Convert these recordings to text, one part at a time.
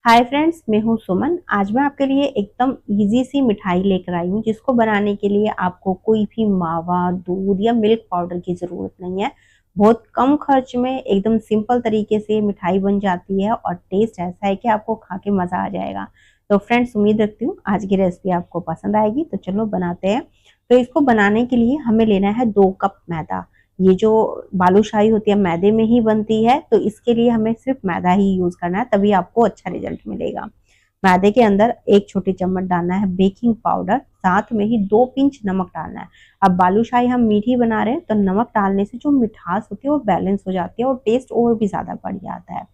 Hi friends, मैं हूँ सुमन। आज मैं आपके लिए एकदम इजी सी मिठाई लेकर आई हूँ जिसको बनाने के लिए आपको कोई भी मावा, दूध या मिल्क पाउडर की ज़रूरत नहीं है। बहुत कम खर्च में एकदम सिंपल तरीके से मिठाई बन जाती है और टेस्ट ऐसा है कि आपको खा के मज़ा आ जाएगा। तो फ्रेंड्स, उम्मीद रखती हूँ आज की रेसिपी आपको पसंद आएगी। तो चलो बनाते हैं। तो इसको बनाने के लिए हमें लेना है 2 कप मैदा। ये जो बालूशाही होती है मैदे में ही बनती है, तो इसके लिए हमें सिर्फ मैदा ही यूज करना है, तभी आपको अच्छा रिजल्ट मिलेगा। मैदे के अंदर 1 छोटी चम्मच डालना है बेकिंग पाउडर, साथ में ही 2 पिंच नमक डालना है। अब बालूशाही हम मीठी बना रहे हैं तो नमक डालने से जो मिठास होती है वो बैलेंस हो जाती है और टेस्ट और भी ज्यादा बढ़ जाता है।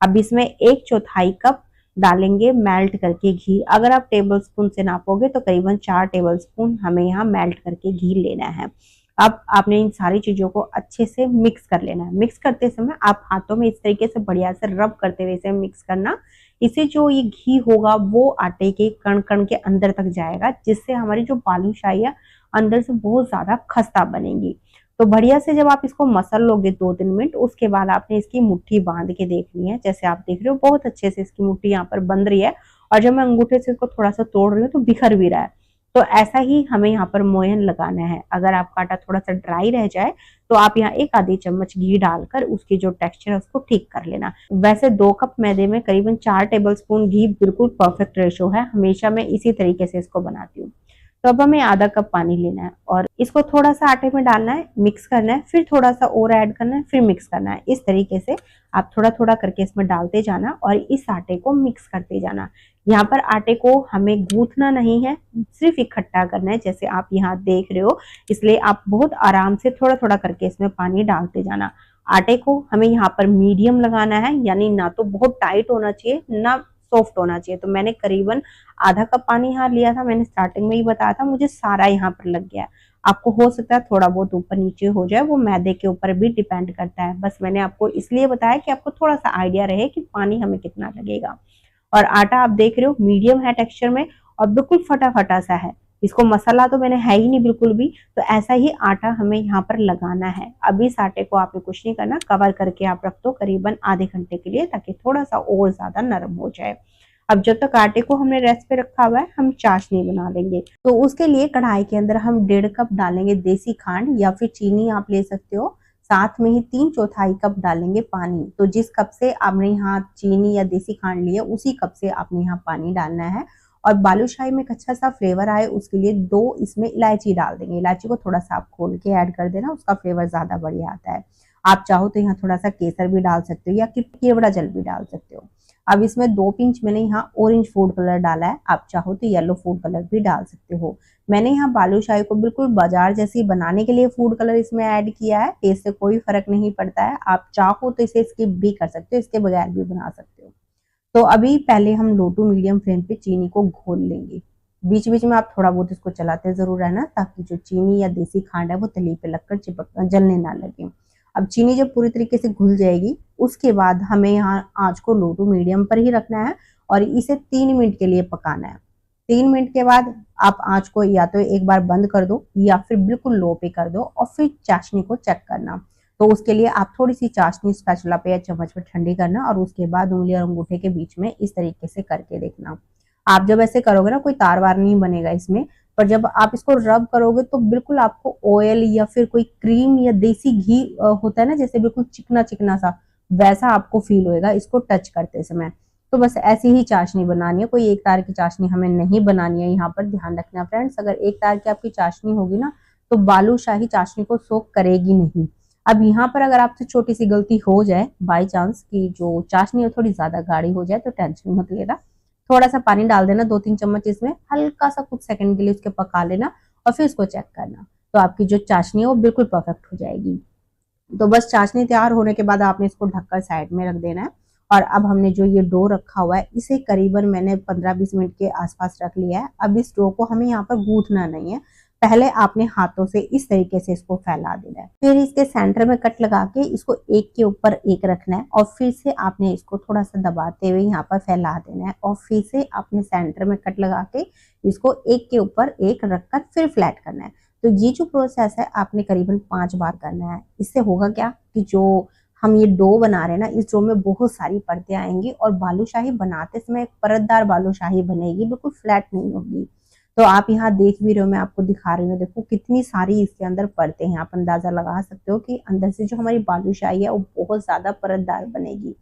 अब इसमें 1/4 कप डालेंगे मेल्ट करके घी। अगर आप टेबल स्पून से नापोगे तो करीबन 4 टेबल स्पून हमें यहाँ मेल्ट करके घी लेना है। अब आपने इन सारी चीजों को अच्छे से मिक्स कर लेना है। मिक्स करते समय आप हाथों में इस तरीके से बढ़िया से रब करते हुए इसे मिक्स करना। इससे जो ये घी होगा वो आटे के कण कण के अंदर तक जाएगा, जिससे हमारी जो बालूशाही है अंदर से बहुत ज्यादा खस्ता बनेगी। तो बढ़िया से जब आप इसको मसल लोगे 2-3 मिनट, उसके बाद आपने इसकी मुट्ठी बांध के देखनी है। जैसे आप देख रहे हो बहुत अच्छे से इसकी मुट्ठी यहाँ पर बंध रही है और जब मैं अंगूठे से इसको थोड़ा सा तोड़ रही हूँ तो बिखर भी रहा है। तो ऐसा ही हमें यहाँ पर मोयन लगाना है। अगर आपका आटा थोड़ा सा ड्राई रह जाए तो आप यहाँ 1 आधी चम्मच घी डालकर उसकी जो टेक्सचर है उसको ठीक कर लेना। वैसे 2 कप मैदे में करीबन 4 टेबल स्पून घी बिल्कुल परफेक्ट रेशो है। हमेशा मैं इसी तरीके से इसको बनाती हूँ। तो अब हमें आधा कप पानी लेना है और इसको थोड़ा सा आटे में डालना है, मिक्स करना है, फिर थोड़ा सा और ऐड करना है, फिर मिक्स करना है। इस तरीके से आप थोड़ा थोड़ा करके इसमें डालते जाना और इस आटे को मिक्स करते जाना। यहाँ पर आटे को हमें गूंथना नहीं है, सिर्फ इकट्ठा करना है जैसे आप यहाँ देख रहे हो। इसलिए आप बहुत आराम से थोड़ा थोड़ा करके इसमें पानी डालते जाना। आटे को हमें यहाँ पर मीडियम लगाना है, यानी ना तो बहुत टाइट होना चाहिए ना सॉफ्ट होना चाहिए। तो मैंने करीबन आधा कप पानी यहाँ लिया था, मैंने स्टार्टिंग में ही बताया था, मुझे सारा यहाँ पर लग गया है। आपको हो सकता है थोड़ा बहुत ऊपर नीचे हो जाए, वो मैदे के ऊपर भी डिपेंड करता है। बस मैंने आपको इसलिए बताया कि आपको थोड़ा सा आइडिया रहे कि पानी हमें कितना लगेगा। और आटा आप देख रहे हो मीडियम है टेक्सचर में और बिल्कुल फटा फटा सा है। इसको मसाला तो मैंने है ही नहीं बिल्कुल भी, तो ऐसा ही आटा हमें यहाँ पर लगाना है। अब इस आटे को आपने कुछ नहीं करना, कवर करके आप रख दो करीबन आधे घंटे के लिए, ताकि थोड़ा सा और ज्यादा नरम हो जाए। अब जब तक आटे को हमने रेस्ट पे रखा हुआ है, हम चाशनी बना लेंगे। तो उसके लिए कढ़ाई के अंदर हम 1.5 कप डालेंगे देसी खांड, या फिर चीनी आप ले सकते हो। साथ में ही 3/4 कप डालेंगे पानी। तो जिस कप से आपने यहाँ चीनी या देसी खांड लिया उसी कप से आपने यहाँ पानी डालना है। और बालूशाही में एक अच्छा सा फ्लेवर आए उसके लिए 2 इसमें इलायची डाल देंगे। इलायची को थोड़ा सा आप खोल के ऐड कर देना, उसका फ्लेवर ज्यादा बढ़िया आता है। आप चाहो तो यहाँ थोड़ा सा केसर भी डाल सकते हो या केवड़ा जल भी डाल सकते हो। अब इसमें 2 पिंच मैंने यहाँ ऑरेंज फूड कलर डाला है, आप चाहो तो येलो फूड कलर भी डाल सकते हो। मैंने यहाँ बालूशाही को बिल्कुल बाजार जैसी बनाने के लिए फूड कलर इसमें ऐड किया है। टेस्ट से कोई फर्क नहीं पड़ता है, आप चाहो तो इसे स्किप भी कर सकते हो, इसके बगैर भी बना सकते हो। तो अभी पहले हम लो टू मीडियम फ्लेम पे चीनी को घोल लेंगे। बीच बीच में आप थोड़ा बहुत इसको चलाते जरूर रहना, ताकि जो चीनी या देसी खांड है वो तली पे लगकर चिपक जलने ना लगे। अब चीनी जब पूरी तरीके से घुल जाएगी उसके बाद हमें यहाँ आंच को लो टू मीडियम पर ही रखना है और इसे 3 मिनट के लिए पकाना है। 3 मिनट के बाद आप आंच को या तो एक बार बंद कर दो या फिर बिल्कुल लो पे कर दो और फिर चाशनी को चेक करना। तो उसके लिए आप थोड़ी सी चाशनी स्पैचुला पे या चम्मच पे ठंडी करना और उसके बाद उंगली और अंगूठे के बीच में इस तरीके से करके देखना। आप जब ऐसे करोगे ना, कोई तार वार नहीं बनेगा इसमें, पर जब आप इसको रब करोगे तो बिल्कुल आपको ऑयल या फिर कोई क्रीम या देसी घी होता है ना, जैसे बिल्कुल चिकना चिकना सा, वैसा आपको फील होएगा इसको टच करते समय। तो बस ऐसी ही चाशनी बनानी है, कोई एक तार की चाशनी हमें नहीं बनानी है। यहाँ पर ध्यान रखना फ्रेंड्स, अगर एक तार की आपकी चाशनी होगी ना तो बालूशाही चाशनी को सोख करेगी नहीं। अब यहाँ पर अगर आपसे छोटी सी गलती हो जाए बाई चांस की जो चाशनी है थोड़ी ज्यादा गाढ़ी हो जाए, तो टेंशन मत लेना, थोड़ा सा पानी डाल देना 2-3 चम्मच, इसमें हल्का सा कुछ सेकंड के लिए उसके पका लेना और फिर उसको चेक करना। तो आपकी जो चाशनी है वो बिल्कुल परफेक्ट हो जाएगी। तो बस चाशनी तैयार होने के बाद आपने इसको ढककर साइड में रख देना है। और अब हमने जो ये डो रखा हुआ है इसे करीबन मैंने 15-20 मिनट के आसपास रख लिया है। अब इस डो को हमें यहाँ पर गूंथना नहीं है, पहले आपने हाथों से इस तरीके से इसको फैला देना है। फिर इसके सेंटर में कट लगा के इसको एक के ऊपर एक रखना है और फिर से आपने इसको थोड़ा सा दबाते हुए यहाँ पर फैला देना है और फिर से आपने सेंटर में कट लगा के इसको एक के ऊपर एक रखकर फिर फ्लैट करना है। तो ये जो प्रोसेस है आपने करीबन 5 बार करना है। इससे होगा क्या कि जो हम ये डो बना रहे हैं ना, इस डो में बहुत सारी परतें आएंगी और बालूशाही बनाते समय एक परतदार बालूशाही बनेगी, बिल्कुल फ्लैट नहीं होगी। तो आप यहाँ देख भी रहे हो, मैं आपको दिखा रही हूँ, देखो कितनी सारी इसके अंदर परतें हैं। आप अंदाजा लगा सकते हो कि अंदर से जो हमारी बालूशाही है वो बहुत ज्यादा परतदार बनेगी।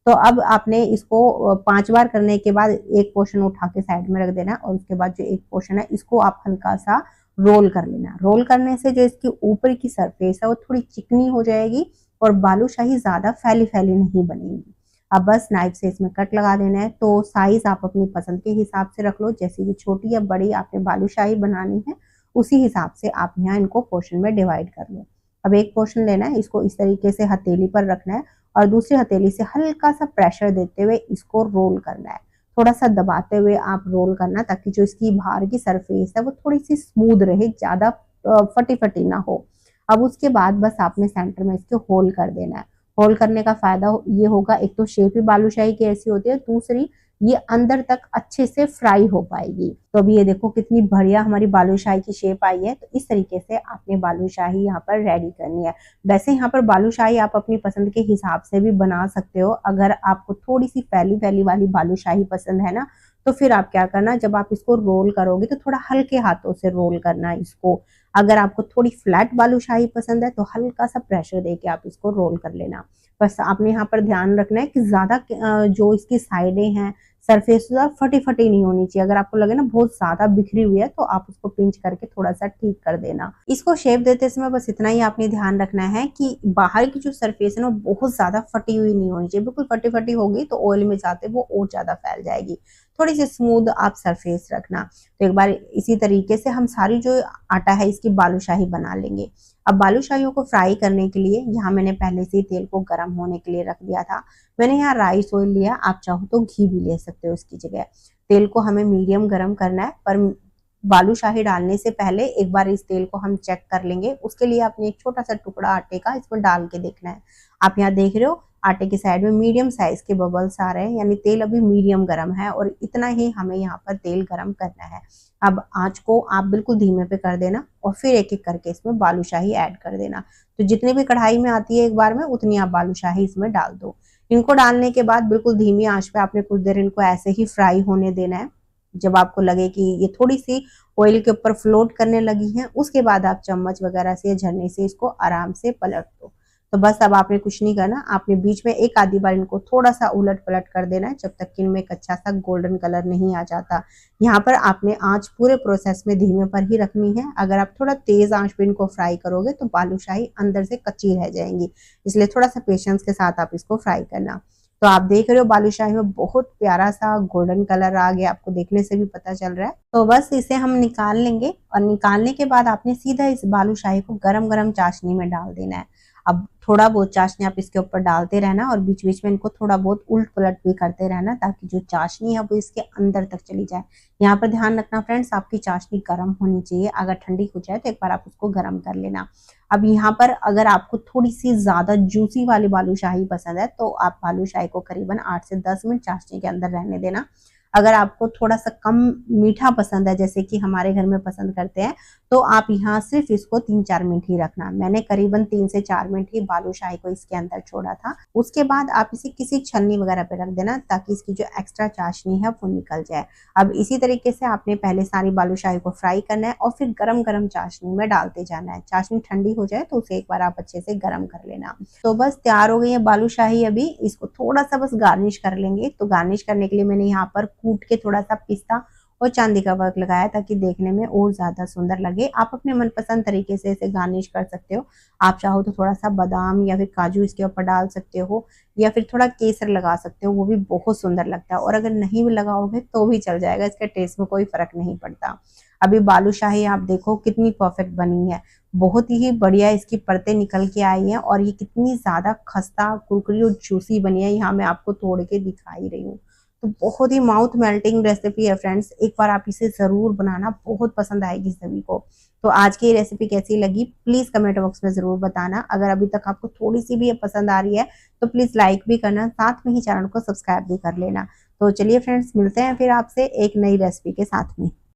तो अब आपने इसको 5 बार करने के बाद एक पोर्शन उठा के साइड में रख देना और उसके बाद जो एक पोर्शन है इसको आप हल्का सा रोल कर लेना। रोल करने से जो इसकी ऊपर की सरफेस है वो थोड़ी चिकनी हो जाएगी और बालूशाही ज्यादा फैली फैली नहीं बनेगी। अब बस नाइफ से इसमें कट लगा देना है। तो साइज आप अपनी पसंद के हिसाब से रख लो, जैसे कि छोटी या बड़ी आपने बालूशाही बनानी है उसी हिसाब से आप यहाँ इनको पोर्शन में डिवाइड कर लो। अब एक पोर्शन लेना है, इसको इस तरीके से हथेली पर रखना है और दूसरी हथेली से हल्का सा प्रेशर देते हुए इसको रोल करना है। थोड़ा सा दबाते हुए आप रोल करना ताकि जो इसकी बाहर की सरफेस है वो थोड़ी सी स्मूथ रहे, ज्यादा फटी फटी ना हो। अब उसके बाद बस आपने सेंटर में इसके होल कर देना है। होल करने का फायदा ये होगा, एक तो शेप ही बालूशाही की ऐसी होती है, दूसरी ये अंदर तक अच्छे से फ्राई हो पाएगी। तो अभी ये देखो कितनी बढ़िया हमारी बालूशाही की शेप आई है। तो इस तरीके से आपने बालूशाही यहाँ पर रेडी करनी है। वैसे यहाँ पर बालूशाही आप अपनी पसंद के हिसाब से भी बना सकते हो। अगर आपको थोड़ी सी फैली फैली वाली बालूशाही पसंद है ना, तो फिर आप क्या करना, जब आप इसको रोल करोगे तो थोड़ा हल्के हाथों से रोल करना इसको। अगर आपको थोड़ी फ्लैट बालूशाही पसंद है तो हल्का सा प्रेशर देके आप इसको रोल कर लेना। बस आपने यहाँ पर ध्यान रखना है कि ज्यादा जो इसकी साइडें हैं सरफेस फटी फटी नहीं होनी चाहिए। अगर आपको लगे ना बहुत ज्यादा बिखरी हुई है तो आप उसको पिंच करके थोड़ा सा ठीक कर देना। इसको शेप देते समय बस इतना ही आपने ध्यान रखना है कि बाहर की जो सरफेस है ना बहुत ज्यादा फटी हुई नहीं होनी चाहिए। बिल्कुल फटी फटी होगी तो ऑयल में जाते वो और ज्यादा फैल जाएगी। थोड़ी सी स्मूथ आप सरफेस रखना। तो एक बार इसी तरीके से हम सारी जो आटा है इसकी बालूशाही बना लेंगे। अब बालूशाहियों को फ्राई करने के लिए यहाँ मैंने पहले से ही तेल को गर्म होने के लिए रख दिया था। मैंने यहाँ राइस ऑयल लिया, आप चाहो तो घी भी ले सकते हो इसकी जगह। तेल को हमें मीडियम गर्म करना है, पर बालूशाही डालने से पहले एक बार इस तेल को हम चेक कर लेंगे। उसके लिए आपने एक छोटा सा टुकड़ा आटे का इसमें डाल के देखना है। आप यहाँ देख रहे हो आटे की साइड में मीडियम साइज के बबल्स आ रहे हैं, यानी तेल अभी मीडियम गर्म है और इतना ही हमें यहाँ पर तेल गर्म करना है। अब आंच को आप बिल्कुल धीमे पे कर देना और फिर एक एक करके इसमें बालूशाही ऐड कर देना। तो जितनी भी कढ़ाई में आती है एक बार में उतनी आप बालूशाही इसमें डाल दो। इनको डालने के बाद बिल्कुल धीमी आंच पे आपने कुछ देर इनको ऐसे ही फ्राई होने देना है। जब आपको लगे कि ये थोड़ी सी ऑयल के ऊपर फ्लोट करने लगी है, उसके बाद आप चम्मच वगैरह से या झरने से इसको आराम से पलट दो। तो बस अब आपने कुछ नहीं करना, आपने बीच में एक आधी बार इनको थोड़ा सा उलट पलट कर देना है जब तक कि इनमें एक अच्छा सा गोल्डन कलर नहीं आ जाता। यहाँ पर आपने आंच पूरे प्रोसेस में धीमे पर ही रखनी है। अगर आप थोड़ा तेज आंच पे इनको फ्राई करोगे तो बालूशाही अंदर से कच्ची रह जाएंगी, इसलिए थोड़ा सा पेशेंस के साथ आप इसको फ्राई करना। तो आप देख रहे हो बालूशाही में बहुत प्यारा सा गोल्डन कलर आ गया, आपको देखने से भी पता चल रहा है। तो बस इसे हम निकाल लेंगे और निकालने के बाद आपने सीधा इस बालूशाही को गरम गरम चाशनी में डाल देना है। अब थोड़ा बहुत चाशनी आप इसके ऊपर डालते रहना और बीच बीच में इनको थोड़ा बहुत उल्ट पलट भी करते रहना ताकि जो चाशनी है वो इसके अंदर तक चली जाए। यहाँ पर ध्यान रखना फ्रेंड्स, आपकी चाशनी गर्म होनी चाहिए। अगर ठंडी हो जाए तो एक बार आप उसको गर्म कर लेना। अब यहाँ पर अगर आपको थोड़ी सी ज्यादा जूसी वाली बालूशाही पसंद है तो आप बालूशाही को करीबन 8 से 10 मिनट चाशनी के अंदर रहने देना। अगर आपको थोड़ा सा कम मीठा पसंद है जैसे कि हमारे घर में पसंद करते हैं तो आप यहाँ सिर्फ इसको 3-4 मिनट ही रखना। मैंने करीबन 3 से 4 मिनट ही बालूशाही को इसके अंदर छोड़ा था। उसके बाद आप इसे किसी छन्नी वगैरह पे रख देना ताकि इसकी जो एक्स्ट्रा चाशनी है वो निकल जाए। अब इसी तरीके से आपने पहले सारी बालूशाही को फ्राई करना है और फिर गरम गरम चाशनी में डालते जाना है। चाशनी ठंडी हो जाए तो उसे एक बार आप अच्छे से गर्म कर लेना। तो बस तैयार हो गई है बालूशाही। अभी इसको थोड़ा सा बस गार्निश कर लेंगे। तो गार्निश करने के लिए मैंने यहाँ पर कूट के थोड़ा सा पिस्ता और चांदी का वर्क लगाया ताकि देखने में और ज्यादा सुंदर लगे। आप अपने मनपसंद तरीके से इसे गार्निश कर सकते हो। आप चाहो तो थोड़ा सा बादाम या फिर काजू इसके ऊपर डाल सकते हो या फिर थोड़ा केसर लगा सकते हो, वो भी बहुत सुंदर लगता है। और अगर नहीं भी लगाओगे तो भी चल जाएगा, इसके टेस्ट में कोई फर्क नहीं पड़ता। अभी बालूशाही आप देखो कितनी परफेक्ट बनी है, बहुत ही बढ़िया इसकी परतें निकल के आई हैं और ये कितनी ज्यादा खस्ता कुरकुरी और जूसी बनी है। यहाँ मैं आपको तोड़ के दिखा ही रही हूँ। तो बहुत ही माउथ मेल्टिंग रेसिपी है फ्रेंड्स, एक बार आप इसे जरूर बनाना, बहुत पसंद आएगी सभी को। तो आज की रेसिपी कैसी लगी प्लीज कमेंट बॉक्स में जरूर बताना। अगर अभी तक आपको थोड़ी सी भी ये पसंद आ रही है तो प्लीज लाइक भी करना, साथ में ही चैनल को सब्सक्राइब भी कर लेना। तो चलिए फ्रेंड्स, मिलते हैं फिर आपसे एक नई रेसिपी के साथ में।